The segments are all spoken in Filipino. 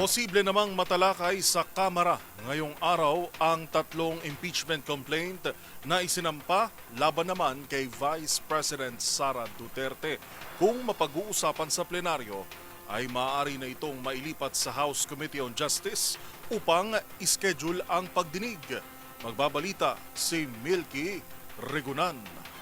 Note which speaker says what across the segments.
Speaker 1: Posible namang matalakay sa Kamara ngayong araw ang tatlong impeachment complaint na isinampa laban naman kay Vice President Sara Duterte. Kung mapag-uusapan sa plenaryo, ay maaari na itong mailipat sa House Committee on Justice upang ischedule ang pagdinig. Magbabalita si Milky Regunan.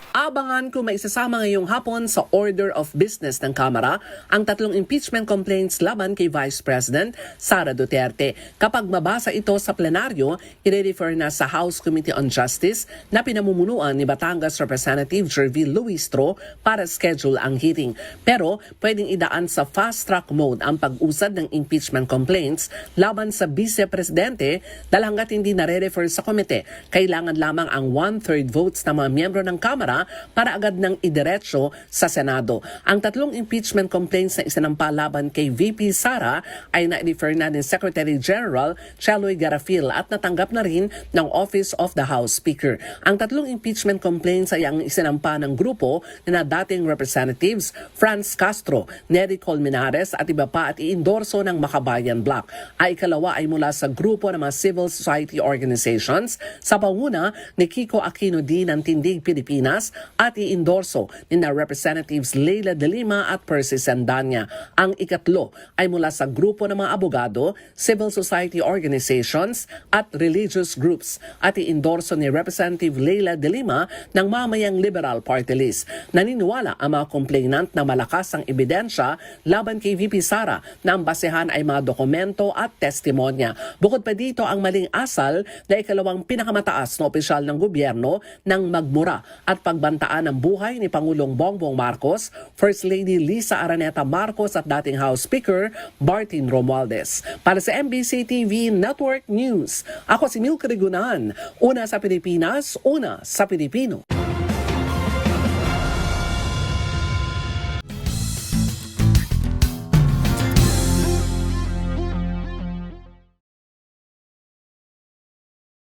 Speaker 2: Abangan kung maisasama ngayong hapon sa order of business ng Kamara ang tatlong impeachment complaints laban kay Vice President Sara Duterte. Kapag mabasa ito sa plenaryo, i-refer na sa House Committee on Justice na pinamumunuan ni Batangas Representative Jervil Luistro para schedule ang hearing. Pero pwedeng idaan sa fast-track mode ang pag-usad ng impeachment complaints laban sa Vice Presidente dahil hanggat hindi nare-refer sa komite, kailangan lamang ang 1/3 votes ng mga miyembro ng Kamara para agad nang idiretso sa Senado. Ang tatlong impeachment complaints na isinampa laban kay VP Sara ay na-refer na ni Secretary General Cheloy Garafil at natanggap na rin ng Office of the House Speaker. Ang tatlong impeachment complaints ay ang isinampa ng grupo na dating representatives Franz Castro, Nery Colmenares at iba pa at iendorso ng Makabayan Bloc. Ay ikalawa ay mula sa grupo ng mga civil society organizations sa panguna ni Kiko Aquino D ng Tindig Pilipinas at iendorso ni na Representatives Leila de Lima at Percy Sandanya. Ang ikatlo ay mula sa grupo ng mga abogado, civil society organizations at religious groups at iendorso ni Representative Leila de Lima ng Mamayang Liberal Party List. Naniniwala ang mga complainant na malakas ang ebidensya laban kay VP Sara na ang basehan ay mga dokumento at testimonya. Bukod pa dito ang maling asal na ikalawang pinakamataas na opisyal ng gobyerno ng magmura at pagbantaan ng buhay ni Pangulong Bongbong Marcos, First Lady Lisa Araneta Marcos at dating House Speaker Martin Romualdez. Para sa MBC TV Network News, ako si Milky Regunan. Una sa Pilipinas, una sa Pilipino.